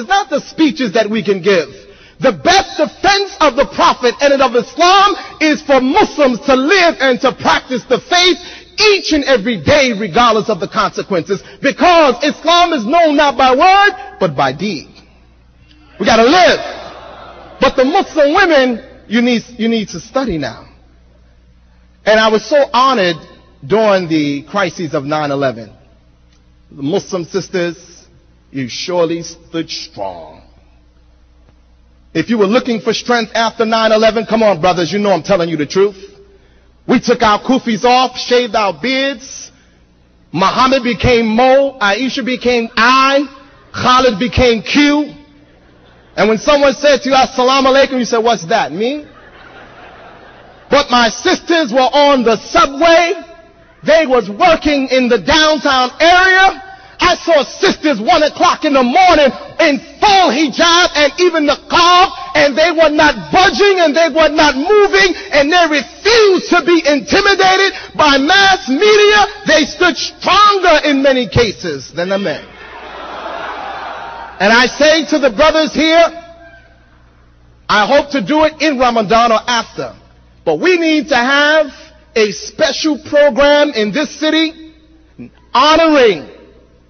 It's not the speeches that we can give. The best defense of the Prophet and of Islam is for Muslims to live and to practice the faith each and every day, regardless of the consequences, because Islam is known not by word, but by deed. We gotta live. But the Muslim women, you need to study now. And I was so honored during the crises of 9/11. The Muslim sisters, you surely stood strong. If you were looking for strength after 9/11, come on, brothers, you know I'm telling you the truth. We took our kufis off, shaved our beards. Muhammad became Mo, Aisha became I, Khalid became Q. And when someone said to you, Assalamu alaikum, you said, what's that, me? But my sisters were on the subway. They was working in the downtown area. I saw sisters 1 o'clock in the morning in full hijab and even niqab, and they were not budging and they were not moving, and they refused to be intimidated by mass media. They stood stronger in many cases than the men. And I say to the brothers here, I hope to do it in Ramadan or after, but we need to have a special program in this city honoring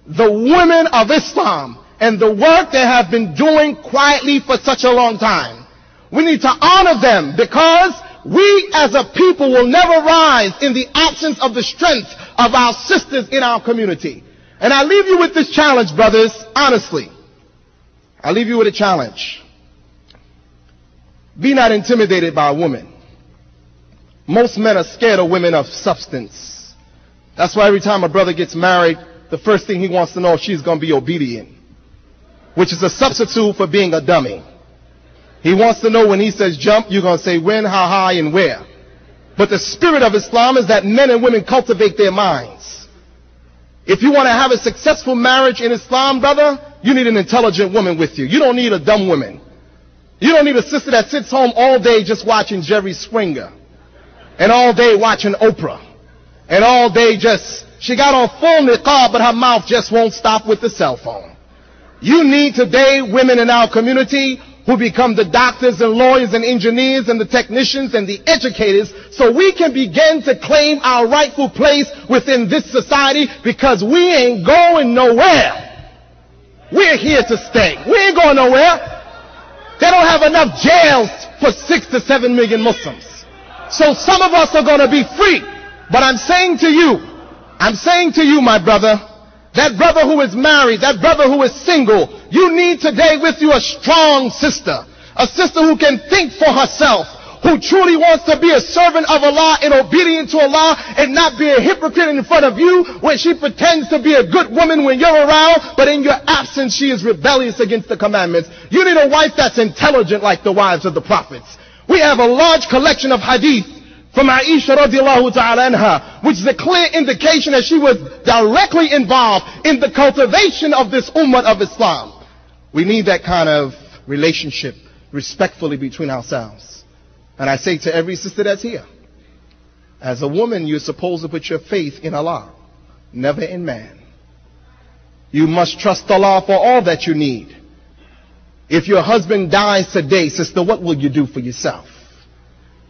the women of Islam and the work they have been doing quietly for such a long time. We need to honor them, because we as a people will never rise in the absence of the strength of our sisters in our community. And I leave you with this challenge, brothers, honestly. I leave you with a challenge. Be not intimidated by a woman. Most men are scared of women of substance. That's why every time a brother gets married, the first thing he wants to know if she's going to be obedient, which is a substitute for being a dummy. He wants to know when he says jump, you're going to say when, how high, and where. But the spirit of Islam is that men and women cultivate their minds. If you want to have a successful marriage in Islam, brother, you need an intelligent woman with you. You don't need a dumb woman. You don't need a sister that sits home all day just watching Jerry Springer, and all day watching Oprah, and all day she got on full niqab, but her mouth just won't stop with the cell phone. You need today women in our community who become the doctors and lawyers and engineers and the technicians and the educators, so we can begin to claim our rightful place within this society, because we ain't going nowhere. We're here to stay. We ain't going nowhere. They don't have enough jails for 6 to 7 million Muslims. So some of us are going to be free. But I'm saying to you, my brother, that brother who is married, that brother who is single, you need today with you a strong sister. A sister who can think for herself, who truly wants to be a servant of Allah and obedient to Allah, and not be a hypocrite in front of you when she pretends to be a good woman when you're around, but in your absence she is rebellious against the commandments. You need a wife that's intelligent like the wives of the prophets. We have a large collection of hadith from Aisha radiallahu ta'ala anha, which is a clear indication that she was directly involved in the cultivation of this ummah of Islam. We need that kind of relationship respectfully between ourselves. And I say to every sister that's here, as a woman, you're supposed to put your faith in Allah, never in man. You must trust Allah for all that you need. If your husband dies today, sister, what will you do for yourself?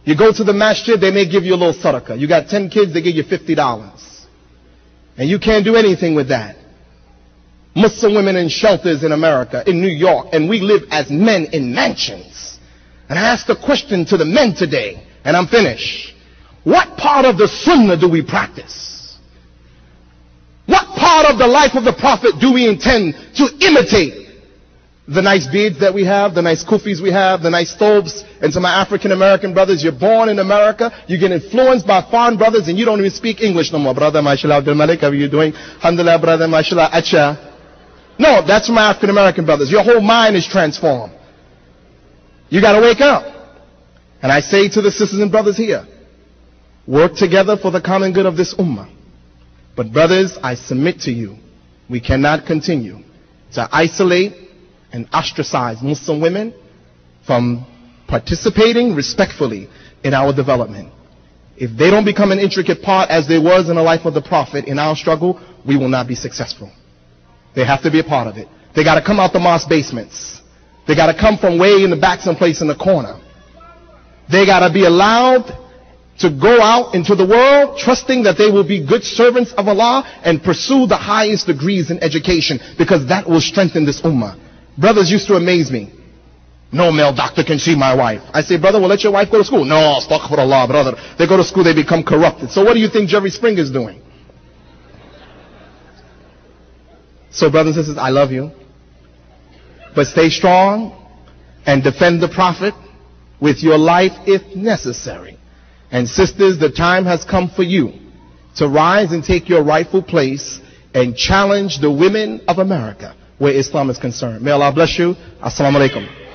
You go to the masjid, they may give you a little sadaqah. You got 10 kids, they give you $50. And you can't do anything with that. Muslim women in shelters in America, in New York, and we live as men in mansions. And I ask the question to the men today, and I'm finished. What part of the sunnah do we practice? What part of the life of the Prophet do we intend to imitate? The nice beards that we have, the nice kufis we have, the nice thobes. And to my African American brothers, you're born in America, you get influenced by foreign brothers, and you don't even speak English no more. Brother, mashallah, Abdul Malik, how are you doing? Alhamdulillah, brother, mashallah, acha. No, that's my African American brothers. Your whole mind is transformed. You got to wake up. And I say to the sisters and brothers here, work together for the common good of this ummah. But brothers, I submit to you, we cannot continue to isolate and ostracize Muslim women from participating respectfully in our development. If they don't become an intricate part as they was in the life of the Prophet in our struggle, we will not be successful. They have to be a part of it. They got to come out the mosque basements. They got to come from way in the back someplace in the corner. They got to be allowed to go out into the world trusting that they will be good servants of Allah and pursue the highest degrees in education, because that will strengthen this ummah. Brothers used to amaze me. No male doctor can see my wife. I say, brother, well, let your wife go to school. No, astaghfirullah, brother. They go to school, they become corrupted. So what do you think Jerry Springer is doing? So brothers and sisters, I love you. But stay strong and defend the Prophet with your life if necessary. And sisters, the time has come for you to rise and take your rightful place and challenge the women of America where Islam is concerned. May Allah bless you. Assalamu alaikum.